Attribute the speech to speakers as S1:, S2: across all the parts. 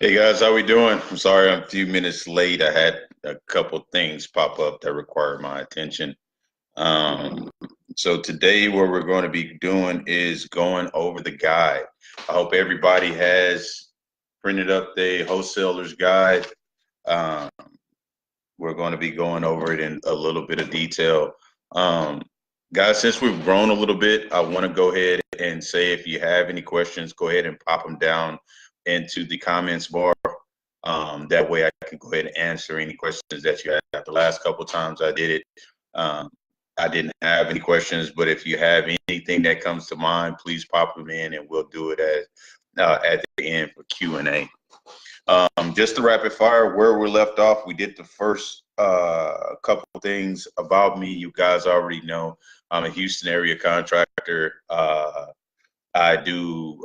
S1: Hey guys, how we doing? I'm sorry I'm a few minutes late. I had a couple things pop up that required my attention. Um, so today what we're going to be doing is going over the guide. I hope everybody has printed up the wholesaler's guide. Um, we're going to be going over it in a little bit of detail. Um, Guys, since we've grown a little bit, I want to go ahead and say if you have any questions, go ahead and pop them down into the comments bar. That way I can go ahead and answer any questions that you have. The last couple times I did it, um, I didn't have any questions, but if you have anything that comes to mind, please pop them in and we'll do it at the end for Q&A. Just to rapid fire, where we're left off, we did the first couple things about me. You guys already know I'm a Houston area contractor. I do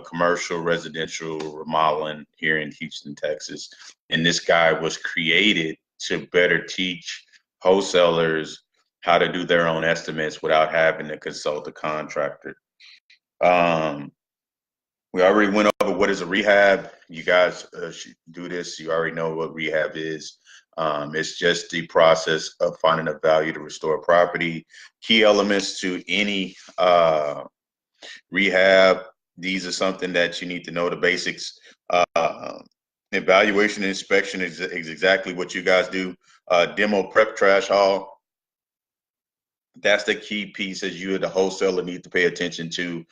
S1: commercial, residential remodeling here in Houston, Texas. And this guy was created to better teach wholesalers how to do their own estimates without having to consult a contractor. Um, we already went over what is a rehab. You guys should do this. You already know what rehab is. It's just the process of finding a value to restore property. Key elements to any rehab. These are something that you need to know the basics. Uh, Evaluation and inspection is exactly what you guys do. Demo prep trash haul. That's the key piece as you, the wholesaler, need to pay attention to.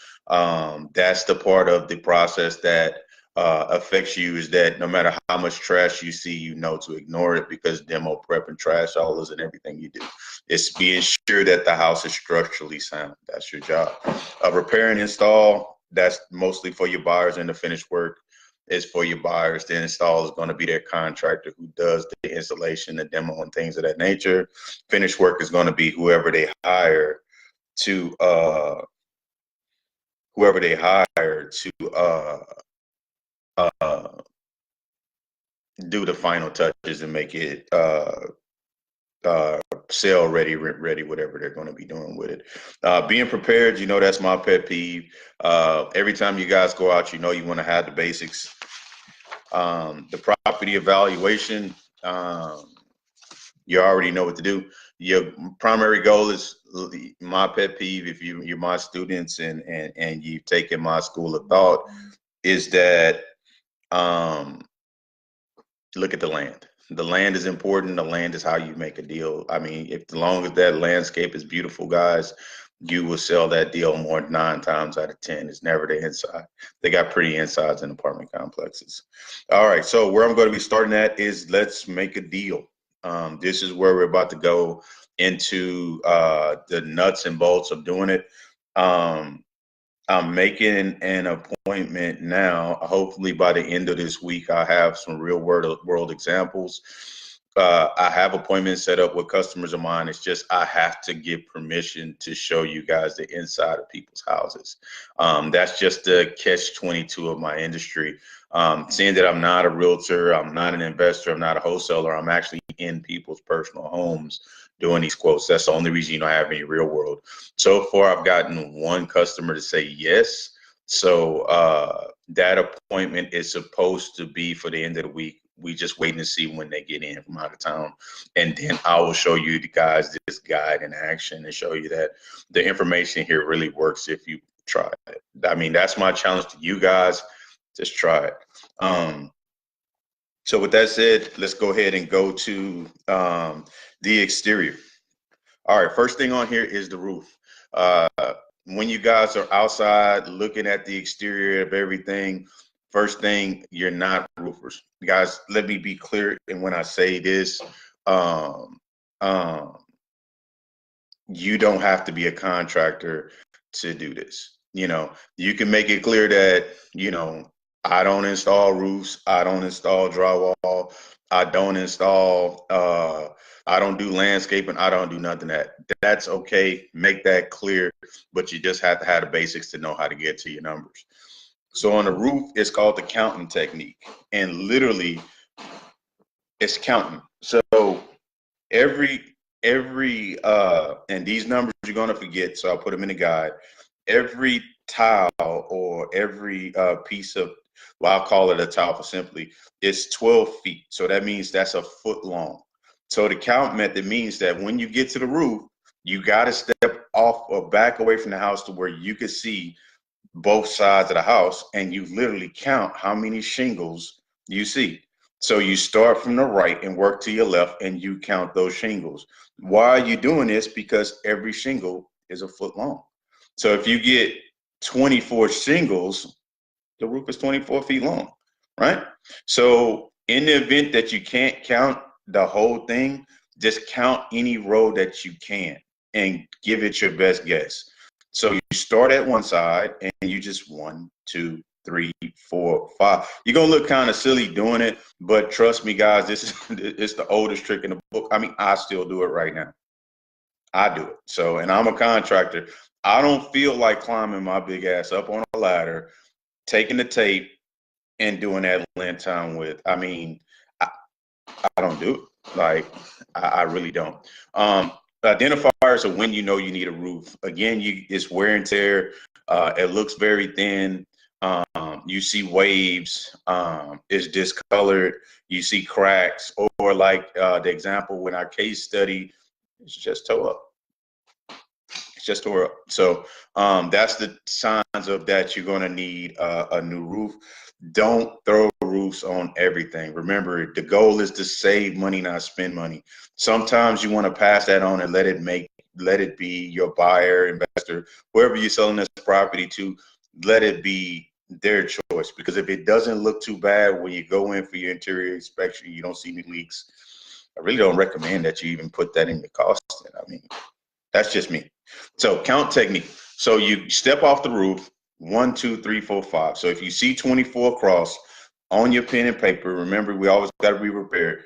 S1: That's the part of the process that affects you, is that no matter how much trash you see, you know to ignore it, because demo prep and trash haulers and everything you do. It's being sure that the house is structurally sound. That's your job. Repair and install, that's mostly for your buyers, and the finished work is for your buyers. The install is going to be their contractor who does the installation, the demo, and things of that nature. Finished work is going to be to whoever they hire to uh, do the final touches and make it sale ready, rent ready, whatever they're going to be doing with it. Being prepared, that's my pet peeve. Every time you guys go out, you want to have the basics. The property evaluation, you already know what to do. Your primary goal is, my pet peeve, if you're my students and you've taken my school of thought, is that look at the land. The land is important. The land is how you make a deal. I mean, if as long as that landscape is beautiful, guys, you will sell that deal more than 9 times out of 10. It's never the inside. They got pretty insides in apartment complexes. All right, so where I'm going to be starting at is let's make a deal. This is where we're about to go into the nuts and bolts of doing it. I'm making an appointment now. Hopefully by the end of this week, I'll have some real world examples. I have appointments set up with customers of mine. It's just I have to get permission to show you guys the inside of people's houses. That's just the catch-22 of my industry. Seeing that I'm not a realtor, I'm not an investor, I'm not a wholesaler, I'm actually in people's personal homes doing these quotes. That's the only reason you don't have any real world. So far, I've gotten one customer to say yes. So that appointment is supposed to be for the end of the week. We just waiting to see when they get in from out of town. And then I will show you guys this guide in action and show you that the information here really works if you try it. I mean, that's my challenge to you guys. Just try it. So with that said, let's go ahead and go to the exterior. All right, first thing on here is the roof. When you guys are outside looking at the exterior of everything, first thing, you're not roofers. Guys, let me be clear. And when I say this, um, um, you don't have to be a contractor to do this. You can make it clear that, I don't install roofs, I don't install drywall, I don't install, I don't do landscaping, I don't do nothing of that. That's okay. Make that clear, but you just have to have the basics to know how to get to your numbers. So on the roof, it's called the counting technique, and literally, it's counting. So every and these numbers you're gonna forget, so I'll put them in the guide. Every tile or every piece of Well, I'll call it a tile for simply. It's 12 feet. So that means that's a foot long. So the count method means that when you get to the roof, you got to step off or back away from the house to where you can see both sides of the house, and you literally count how many shingles you see. So you start from the right and work to your left, and you count those shingles. Why are you doing this? Because every shingle is a foot long. So if you get 24 shingles, the roof is 24 feet long, right? So in the event that you can't count the whole thing, just count any row that you can and give it your best guess. So you start at one side and you just 1, 2, 3, 4, 5. You're gonna look kind of silly doing it, but trust me, guys, this is it's the oldest trick in the book. I mean, I still do it right now. I do it. So, and I'm a contractor. I don't feel like climbing my big ass up on a ladder, taking the tape and doing that length time with. I mean, I, I don't do it. Like, I really don't. Identifiers of when you know you need a roof. Again, it's wear and tear. It looks very thin. You see waves. It's discolored. You see cracks, or like the example when our case study, it's just toe up. It's just tore up. So that's the signs of that you're going to need a new roof. Don't throw roofs on everything. Remember, the goal is to save money, not spend money. Sometimes you want to pass that on and let it be your buyer, investor, whoever you're selling this property to, let it be their choice. Because if it doesn't look too bad when you go in for your interior inspection, you don't see any leaks, I really don't recommend that you even put that in your cost. I mean, that's just me. So count technique. So you step off the roof, 1, 2, 3, 4, 5. So if you see 24 across on your pen and paper, remember we always got to be prepared.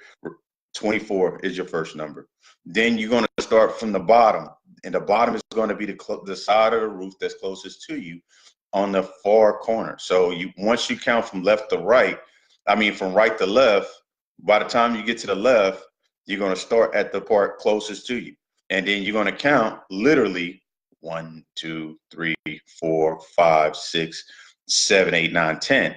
S1: 24 is your first number. Then you're going to start from the bottom, and the bottom is going to be the side of the roof that's closest to you on the far corner. So once you count from left to right, I mean from right to left, by the time you get to the left, you're going to start at the part closest to you. And then you're going to count literally 1, 2, 3, 4, 5, 6, 7, 8, 9, 10.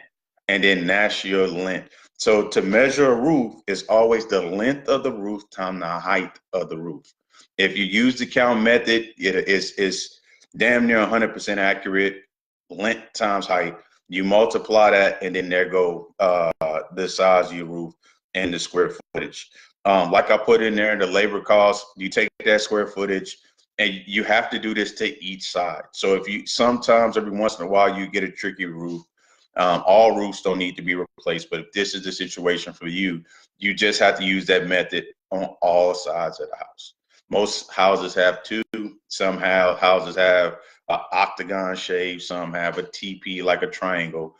S1: And then that's your length. So to measure a roof is always the length of the roof times the height of the roof. If you use the count method, it is damn near 100% accurate. Length times height. You multiply that, and then there go the size of your roof and the square footage. Like I put in there, the labor cost, you take that square footage, and you have to do this to each side. So if you sometimes every once in a while you get a tricky roof, all roofs don't need to be replaced, but if this is the situation for you, you just have to use that method on all sides of the house. Most houses have two. Some houses have an octagon shape. Some have a TP like a triangle.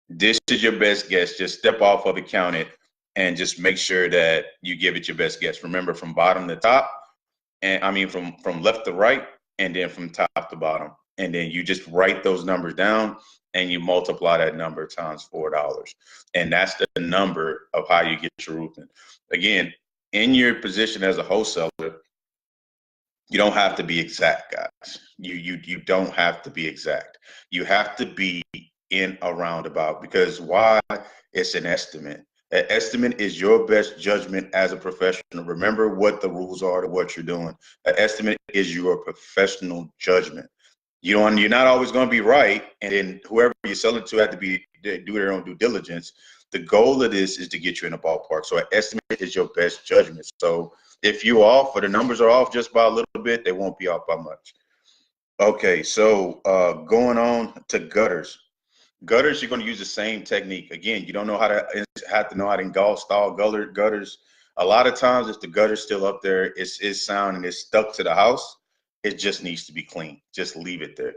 S1: This is your best guess. Just step off of it, count it, and just make sure that you give it your best guess. Remember, from bottom to top, and I mean from left to right, and then from top to bottom. And then you just write those numbers down and you multiply that number times $4. And that's the number of how you get your roofing. Again, in your position as a wholesaler, you don't have to be exact, guys. You don't have to be exact. You have to be in a roundabout, because why? It's an estimate. An estimate is your best judgment as a professional. Remember what the rules are to what you're doing. An estimate is your professional judgment. You're not always going to be right, and then whoever you're selling to have to do their own due diligence. The goal of this is to get you in a ballpark. So an estimate is your best judgment. So if you're off or the numbers are off just by a little bit, they won't be off by much. Okay, so going on to gutters. Gutters, you're going to use the same technique. Again, you don't know how to have to know how to install gutters. A lot of times, if the gutter's still up there, it's sound and it's stuck to the house, it just needs to be clean. Just leave it there.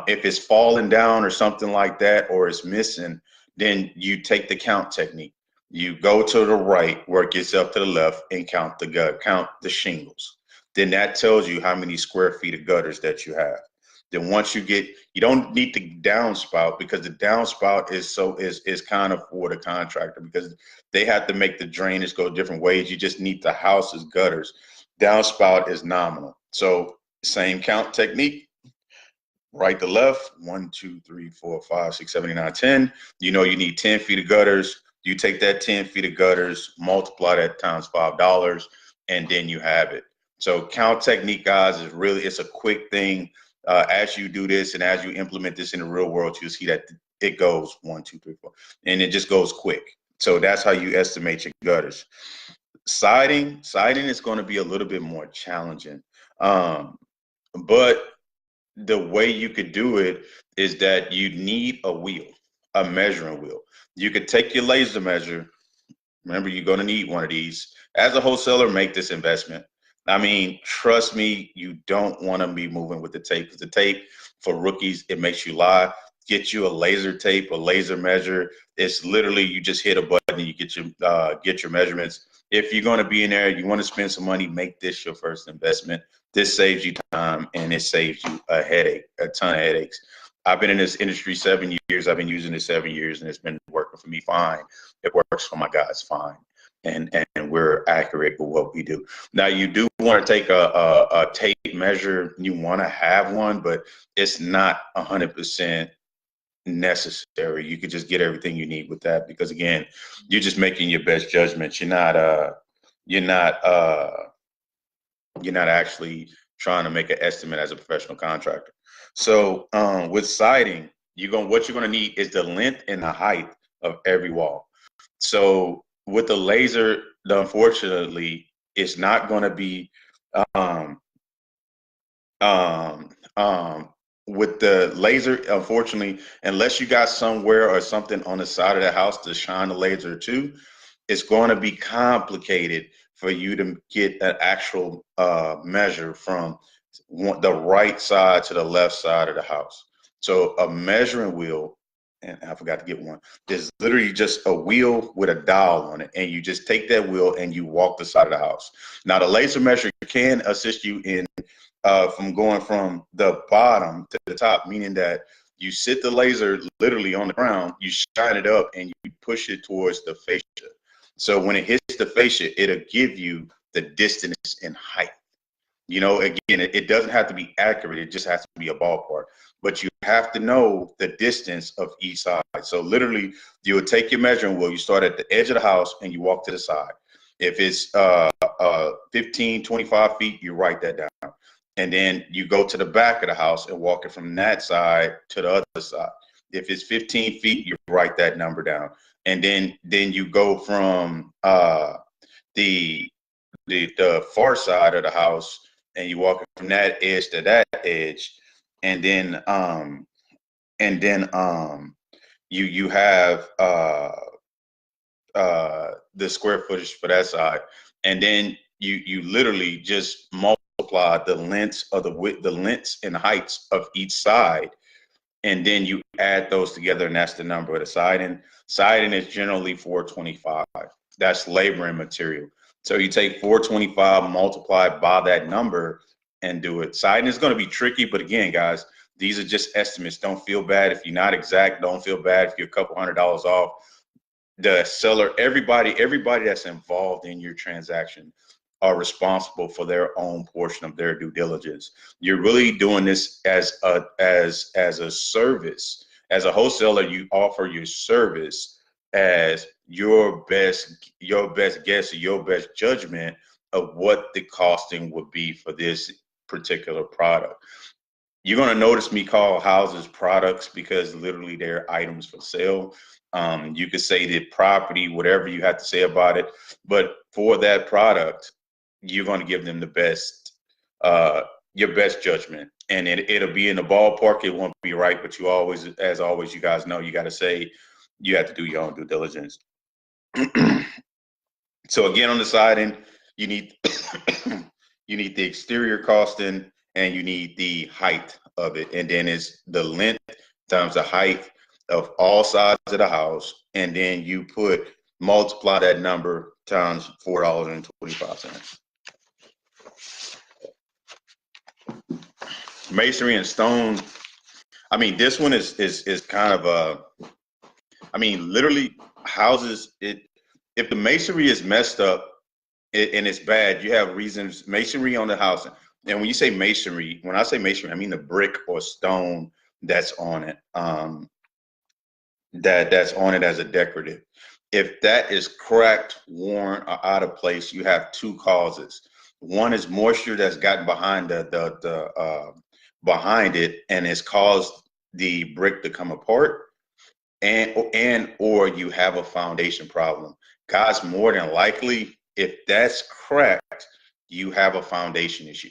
S1: If it's falling down or something like that, or it's missing, then you take the count technique. You go to the right where it gets up to the left and count the shingles. Then that tells you how many square feet of gutters that you have. Then once you don't need the downspout, because the downspout is kind of for the contractor, because they have to make the drainage go different ways. You just need the house's gutters. Downspout is nominal. So same count technique. right to left, 1, 2, 3, 4, 5, 6, 7, 8, 9, 10. You know you need 10 feet of gutters. You take that 10 feet of gutters, multiply that times $5, and then you have it. So count technique, guys, is really, it's a quick thing. As you do this and as you implement this in the real world, you'll see that it goes 1, 2, 3, 4, and it just goes quick. So that's how you estimate your gutters. Siding is going to be a little bit more challenging. But the way you could do it is that you need a wheel, a measuring wheel. You could take your laser measure. Remember, you're going to need one of these. As a wholesaler, make this investment. I mean, trust me, you don't want to be moving with the tape. Because the tape, for rookies, it makes you lie. Get you a laser tape, a laser measure. It's literally, you just hit a button and you get your measurements. If you're going to be in there, you want to spend some money, make this your first investment. This saves you time and it saves you a headache, a ton of headaches. I've been in this industry 7 years. I've been using it 7 years, and it's been working for me fine. It works for my guys fine, and we're accurate with what we do. Now, you do want to take a tape measure. You want to have one, but it's not 100% necessary. You could just get everything you need with that, because again, you're just making your best judgment. You're not actually trying to make an estimate as a professional contractor. So with siding, what you're gonna need is the length and the height of every wall. So with the laser, unfortunately, it's not gonna be um, um, with the laser, unfortunately, unless you got somewhere or something on the side of the house to shine the laser to, it's going to be complicated for you to get an actual measure from the right side to the left side of the house. So a measuring wheel, and I forgot to get one, is literally just a wheel with a dial on it, and you just take that wheel and you walk the side of the house. Now, the laser measure can assist you in from going from the bottom to the top, meaning that you sit the laser literally on the ground, you shine it up, and you push it towards the fascia. So when it hits the fascia, it'll give you the distance and height. You know, again, it doesn't have to be accurate. It just has to be a ballpark. But you have to know the distance of each side. So literally, you would take your measuring wheel, you start at the edge of the house, and you walk to the side. If it's 15, 25 feet, you write that down. And then you go to the back of the house and walk it from that side to the other side. If it's 15 feet, you write that number down. And then you go from the far side of the house and you walk from that edge to that edge, and then you have the square footage for that side, and then you literally just multiply the lengths of the lengths and heights of each side, and then you add those together, and that's the number of the siding. Siding is generally 425. That's labor and material. So you take 425, multiply by that number, and do it. Siding is going to be tricky, but again, guys, these are just estimates. Don't feel bad if you're not exact. Don't feel bad if you're a couple $100 off. The seller, everybody that's involved in your transaction are responsible for their own portion of their due diligence. You're really doing this as a service. As a wholesaler, you offer your service as your best guess or your best judgment of what the costing would be for this particular product. You're going to notice me call houses products because literally they're items for sale. You could say the property, whatever you have to say about it, but for that product, you're going to give them the best, your best judgment, and it'll be in the ballpark. It won't be right, but you always, as always, you guys know, you got to say, you have to do your own due diligence. So again, on the siding, you need you need the exterior costing and you need the height of it, and then it's the length times the height of all sides of the house, and then you multiply that number times $4.25. Masonry and stone. I mean, this one is kind of I mean, literally houses. If the masonry is messed up and it's bad, you have reasons. Masonry on the house. And when you say masonry, when I say masonry, I mean the brick or stone that's on it. That's on it as a decorative. If that is cracked, worn, or out of place, you have two causes. One is moisture that's gotten behind the behind it and has caused the brick to come apart, and or you have a foundation problem. Guys, more than likely, if that's cracked, you have a foundation issue.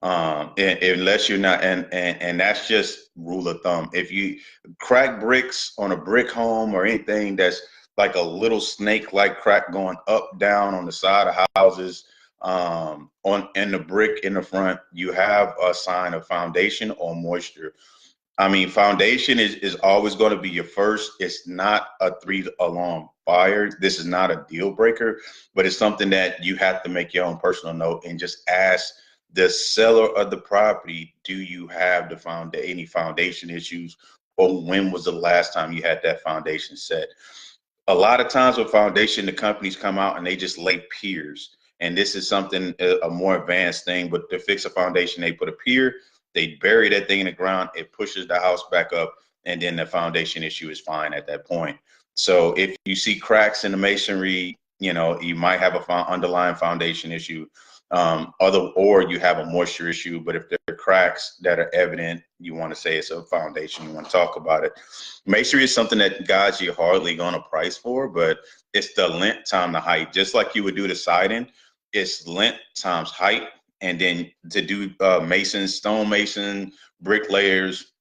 S1: Unless you're not, and that's just rule of thumb. If you crack bricks on a brick home or anything that's like a little snake-like crack going up, down on the side of houses, on in the brick in the front, you have a sign of foundation or moisture. I mean, foundation is always going to be your first. It's not a three alarm fire. This is not a deal breaker, but it's something that you have to make your own personal note and just ask the seller of the property, do you have any foundation issues, or when was the last time you had that foundation set? A lot of times with foundation, the companies come out and they just lay piers. And this is something, a more advanced thing, but to fix a foundation, they put a pier, they bury that thing in the ground, it pushes the house back up, and then the foundation issue is fine at that point. So if you see cracks in the masonry, you might have a underlying foundation issue, or you have a moisture issue. But if there are cracks that are evident, you want to say it's a foundation, you want to talk about it. Masonry is something that, guys, you're hardly going to price for, but it's the length time the height. Just like you would do the siding, it's length times height. And then to do stone mason, bricklayers,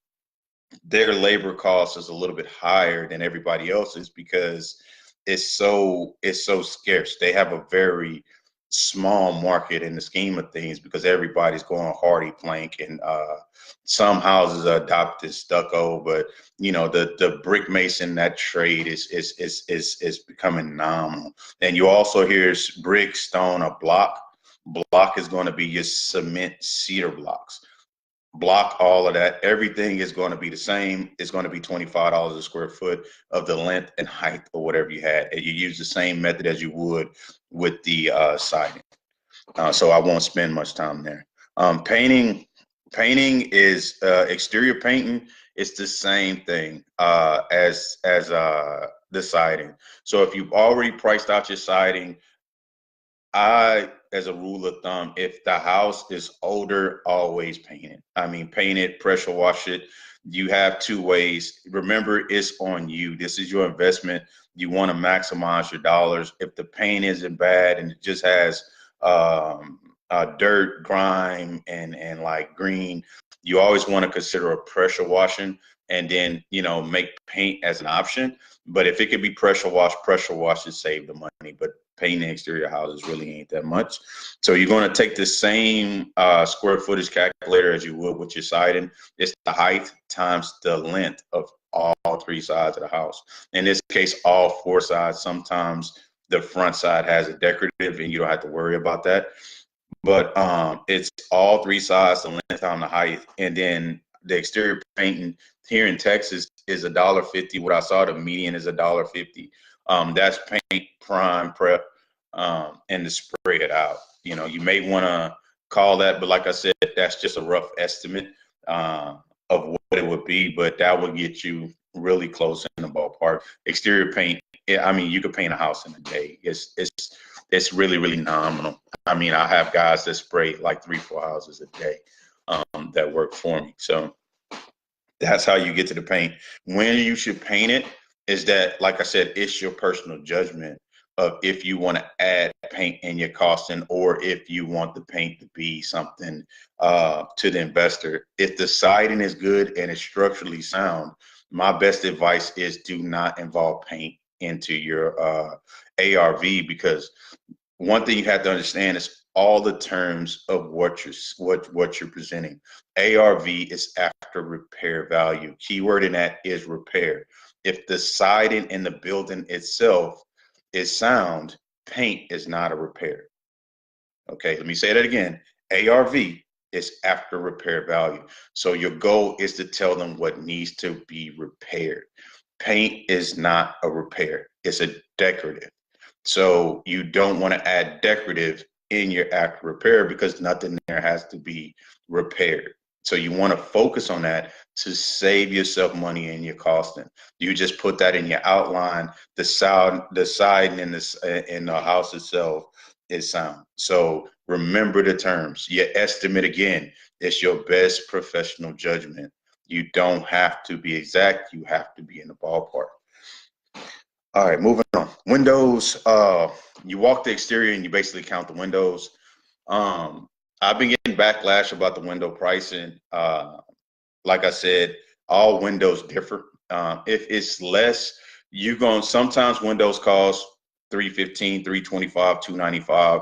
S1: their labor cost is a little bit higher than everybody else's because it's so scarce. They have a very small market in the scheme of things because everybody's going hardy plank, and some houses are adopted stucco, but the brick mason, that trade is becoming nominal. And you also hear brick, stone, or block. Block is going to be your cement cedar blocks. Block, all of that, everything is going to be the same. It's going to be $25 a square foot of the length and height or whatever you had, and you use the same method as you would with the siding. So I won't spend much time there. Painting is exterior painting. It's the same thing as the siding. So if you've already priced out your siding, as a rule of thumb, if the house is older, always paint it. I mean, paint it, pressure wash it. You have two ways. Remember, it's on you. This is your investment. You want to maximize your dollars. If the paint isn't bad and it just has dirt, grime, and like green, you always want to consider a pressure washing, and then make paint as an option. But if it could be pressure wash is save the money. But painting exterior houses really ain't that much. So you're going to take the same square footage calculator as you would with your siding. It's the height times the length of all three sides of the house. In this case, all four sides. Sometimes the front side has a decorative and you don't have to worry about that. But it's all three sides, the length on the height. And then the exterior painting here in Texas is $1.50. What I saw, the median is $1.50. That's paint, prime, prep, and to spray it out. You may want to call that, but like I said, that's just a rough estimate of what it would be, but that would get you really close in the ballpark. Exterior paint, I mean, you could paint a house in a day. It's really, really nominal. I mean, I have guys that spray like 3-4 houses a day that work for me. So that's how you get to the paint. When you should paint it is that, like I said, it's your personal judgment of if you want to add paint in your costing or if you want the paint to be something to the investor. If the siding is good and it's structurally sound, my best advice is do not involve paint into your ARV, because one thing you have to understand is all the terms of what you're presenting. ARV is after repair value. Keyword in that is repair. If the siding in the building itself is sound, paint is not a repair. Okay, let me say that again. ARV is after repair value. So your goal is to tell them what needs to be repaired. Paint is not a repair. It's a decorative. So you don't want to add decorative in your active repair because nothing there has to be repaired. So you want to focus on that to save yourself money in your costing. You just put that in your outline. The siding in the house itself is sound. So remember the terms. Your estimate again is your best professional judgment. You don't have to be exact. You have to be in the ballpark. All right, moving on. Windows. You walk the exterior and you basically count the windows. Um, I've been getting backlash about the window pricing. Like I said, all windows differ. If it's less, sometimes windows cost 315, 325, 295.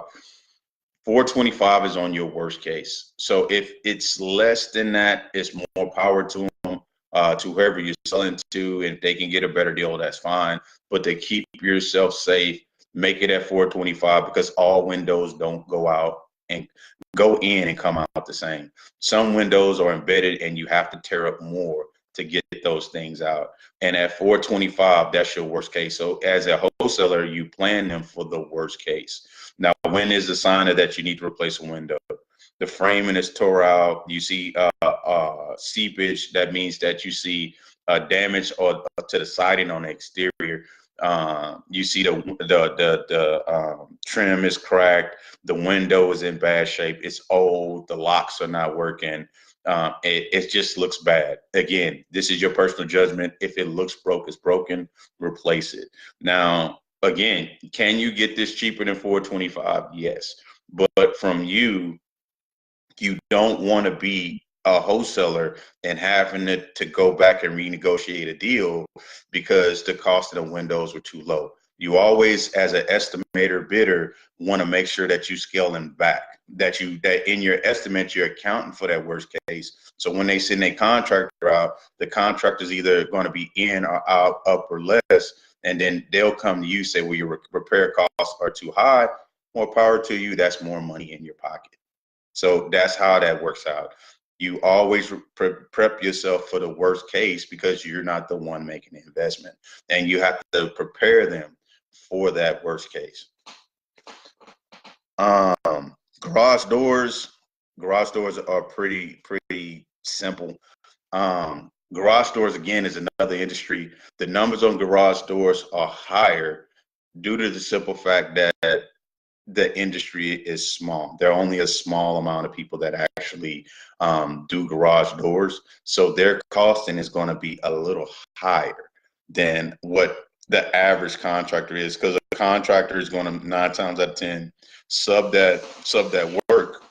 S1: 425 is on your worst case. So if it's less than that, it's more power to them, to whoever you're selling to, and if they can get a better deal, that's fine. But to keep yourself safe, make it at 425 because all windows don't go out and go in and come out the same. Some windows are embedded and you have to tear up more to get those things out. And at 425, that's your worst case. So as a wholesaler, you plan them for the worst case. Now, when is the sign that you need to replace a window? The framing is tore out. You see seepage. That means that you see damage or to the siding on the exterior. You see the trim is cracked. The window is in bad shape. It's old. The locks are not working. It just looks bad. Again, this is your personal judgment. If it looks broke, it's broken. Replace it. Now, again, can you get this cheaper than 425? Yes, but from you don't want to be a wholesaler and having to go back and renegotiate a deal because the cost of the windows were too low. You always, as an estimator bidder, want to make sure that you scaling back, that in your estimate, you're accounting for that worst case. So when they send a contractor out, the contractor's either going to be in or out, up or less, and then they'll come to you, say, well, your repair costs are too high. More power to you. That's more money in your pocket. So that's how that works out. You always prep yourself for the worst case because you're not the one making the investment, and you have to prepare them for that worst case. Garage doors. Garage doors are pretty simple. Garage doors, again, is another industry. The numbers on garage doors are higher due to the simple fact that the industry is small. There are only a small amount of people that actually do garage doors. So their costing is going to be a little higher than what the average contractor is, because a contractor is going to 9 times out of 10 sub that work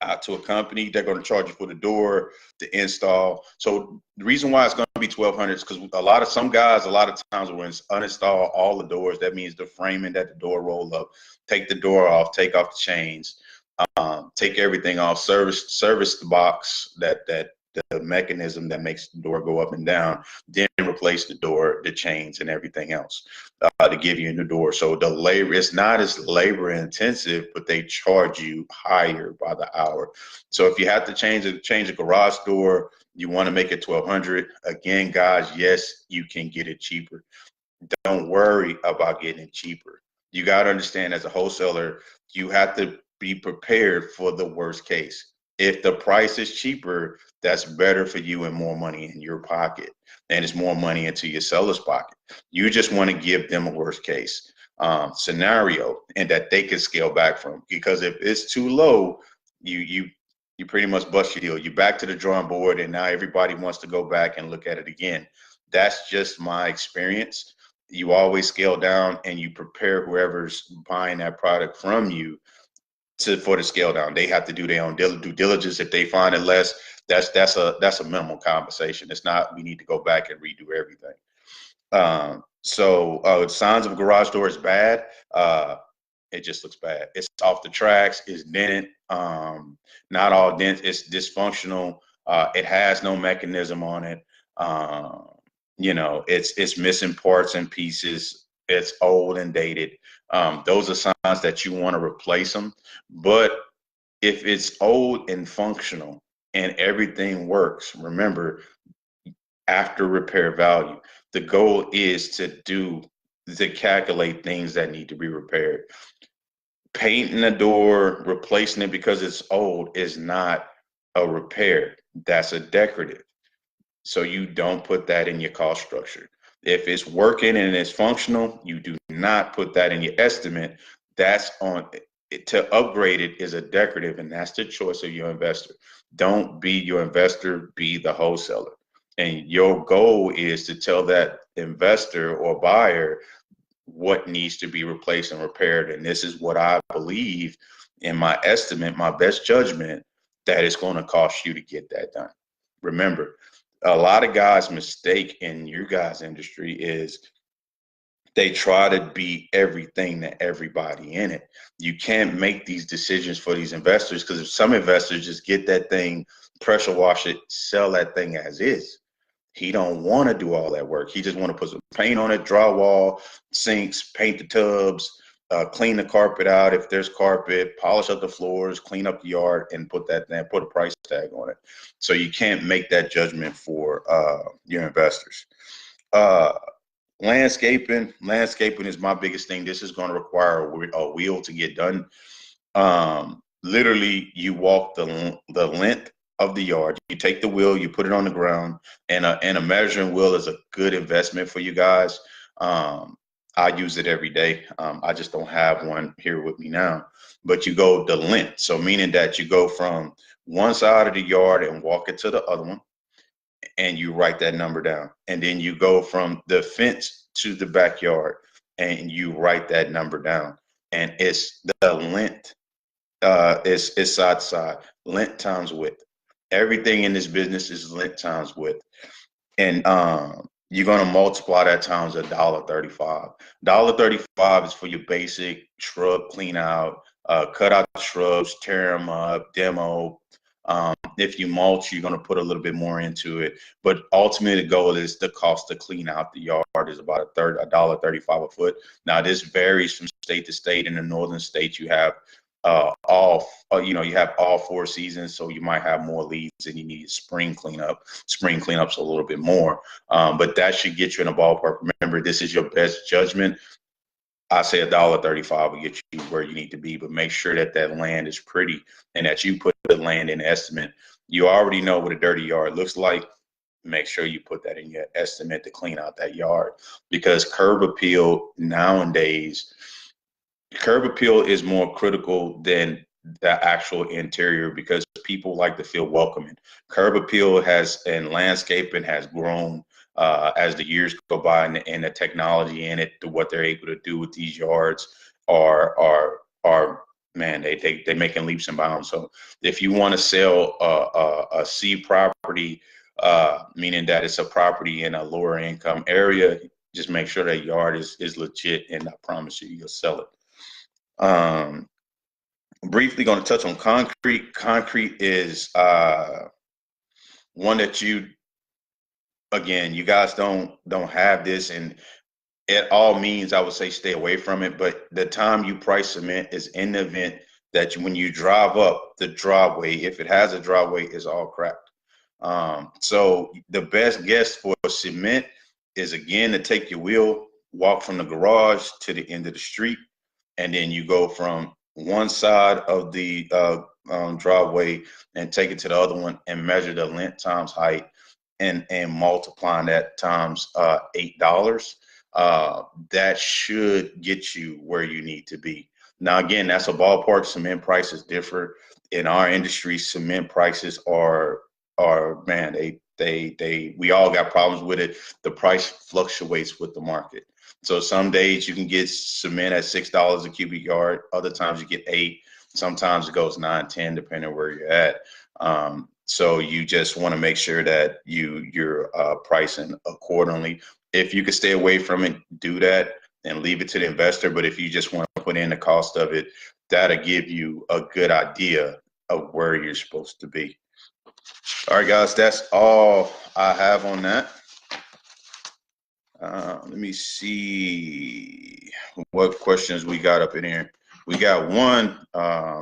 S1: out to a company. They're going to charge you for the door, the install. So the reason why it's going to be 1,200 is because some guys a lot of times will uninstall all the doors. That means the framing that the door roll up, take the door off, take off the chains, take everything off, service the box, that the mechanism that makes the door go up and down, then replace the door, the chains, and everything else to give you a new door. So the labor, it's not as labor intensive, but they charge you higher by the hour. So if you have to change a garage door, you want to make it 1,200. Again, guys, yes, you can get it cheaper. Don't worry about getting it cheaper. You got to understand, as a wholesaler, you have to be prepared for the worst case. If the price is cheaper, that's better for you and more money in your pocket, and it's more money into your seller's pocket. You just want to give them a worst case scenario and that they can scale back from, because if it's too low, you pretty much bust your deal. You're back to the drawing board, and now everybody wants to go back and look at it again. That's just my experience. You always scale down and you prepare whoever's buying that product from you for the scale down. They have to do their own due diligence. If they find it less, that's a minimal conversation. It's not we need to go back and redo everything. So signs of a garage door is bad. It just looks bad. It's off the tracks. It's dented. Not all dents. It's dysfunctional. It has no mechanism on it. It's missing parts and pieces. It's old and dated. Those are signs that you want to replace them. But if it's old and functional and everything works, remember, after repair value, the goal is to calculate things that need to be repaired. Painting the door, replacing it because it's old is not a repair. That's a decorative. So you don't put that in your cost structure. If it's working and it's functional, you do not put that in your estimate. That's on it. To upgrade it is a decorative, and that's the choice of your investor. Don't be your investor, be the wholesaler. And your goal is to tell that investor or buyer what needs to be replaced and repaired. And this is what I believe in my estimate, my best judgment, that it's going to cost you to get that done. Remember, a lot of guys' mistake in your guys' industry is they try to be everything to everybody in it. You can't make these decisions for these investors, because if some investors just get that thing, pressure wash it, sell that thing as is. He don't want to do all that work. He just want to put some paint on it, drywall, sinks, paint the tubs, clean the carpet out if there's carpet, polish up the floors, clean up the yard, and put a price tag on it. So you can't make that judgment for your investors. Uh, landscaping is my biggest thing. This is going to require a wheel to get done. Literally, you walk the length of the yard. You take the wheel, you put it on the ground, and a measuring wheel is a good investment for you guys. I use it every day. I just don't have one here with me now. But you go the length, so meaning that you go from one side of the yard and walk it to the other one, and you write that number down. And then you go from the fence to the backyard, and you write that number down. And it's the length. It's side to side, length times width. Everything in this business is length times width, and you're gonna multiply that times $1.35. $1.35 is for your basic shrub clean out, cut out shrubs, tear them up, demo. If you mulch, you're gonna put a little bit more into it, but ultimately the goal is the cost to clean out the yard is about $1.35 a foot. Now this varies from state to state. In the northern states, you have you have all 4 seasons, so you might have more leaves and you need spring cleanup. Spring cleanup's a little bit more, but that should get you in a ballpark. Remember, this is your best judgment. I say $1.35 will get you where you need to be, but make sure that that land is pretty and that you put the land in the estimate. You already know what a dirty yard looks like. Make sure you put that in your estimate to clean out that yard, because curb appeal nowadays, curb appeal is more critical than the actual interior, because people like to feel welcoming. Curb appeal has and landscaping has grown as the years go by, and the technology in it, to what they're able to do with these yards are man, they making leaps and bounds. So if you want to sell a C property, meaning that it's a property in a lower income area, just make sure that yard is legit, and I promise you, you'll sell it. Briefly going to touch on concrete. Concrete is one that you guys don't have this, and it all means, I would say, stay away from it. But the time you price cement is in the event that when you drive up the driveway, if it has a driveway, is all cracked. So the best guess for cement is, again, to take your wheel, walk from the garage to the end of the street, and then you go from one side of the driveway and take it to the other one and measure the length times height, and multiplying that times $8. That should get you where you need to be. Now, again, that's a ballpark. Cement prices differ. In our industry, cement prices are man, we all got problems with it. The price fluctuates with the market. So some days you can get cement at $6 a cubic yard. Other times you get 8. Sometimes it goes 9, 10, depending on where you're at. So you just want to make sure that you're pricing accordingly. If you can stay away from it, do that and leave it to the investor. But if you just want to put in the cost of it, that'll give you a good idea of where you're supposed to be. All right, guys, that's all I have on that. Let me see what questions we got up in here. We got one.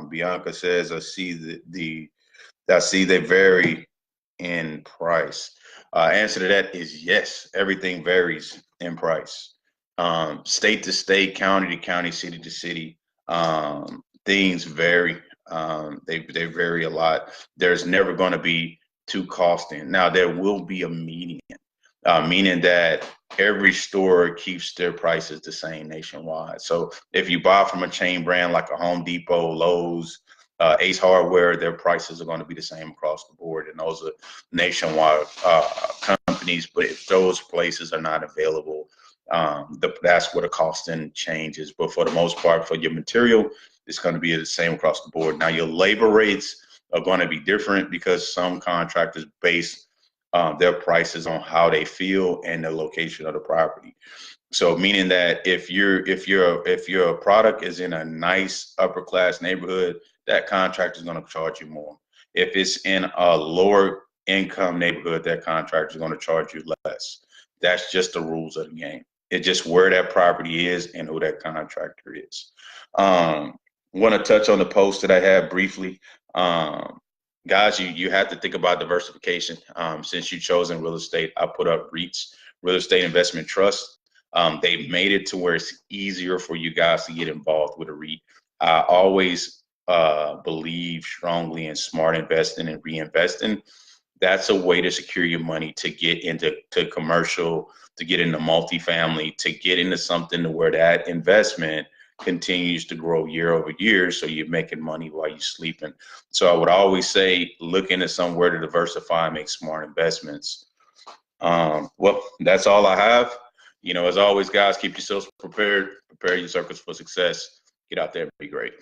S1: Bianca says, I see they vary in price. Answer to that is yes. Everything varies in price. State to state, county to county, city to city. Things vary. They vary a lot. There's never going to be two costing. Now there will be a median, meaning that every store keeps their prices the same nationwide. So if you buy from a chain brand like a Home Depot, Lowe's, Ace Hardware, their prices are going to be the same across the board, and those are nationwide companies. But if those places are not available, that's where the costing changes. But for the most part, for your material, it's going to be the same across the board. Now, your labor rates are going to be different because some contractors base their prices on how they feel and the location of the property. So meaning that if your product is in a nice upper class neighborhood, that contractor is going to charge you more. If it's in a lower income neighborhood, that contractor is going to charge you less. That's just the rules of the game. It's just where that property is and who that contractor is. Want to touch on the post that I had briefly. Guys, you have to think about diversification. Since you've chosen real estate, I put up REITs, real estate investment trust. They've made it to where it's easier for you guys to get involved with a REIT. I always believe strongly in smart investing and reinvesting. That's a way to secure your money to get into commercial, to get into multifamily, to get into something to where that investment continues to grow year over year. So you're making money while you're sleeping. So I would always say, look into somewhere to diversify and make smart investments. Well, that's all I have. As always, guys, keep yourselves prepared, prepare your circles for success. Get out there and be great.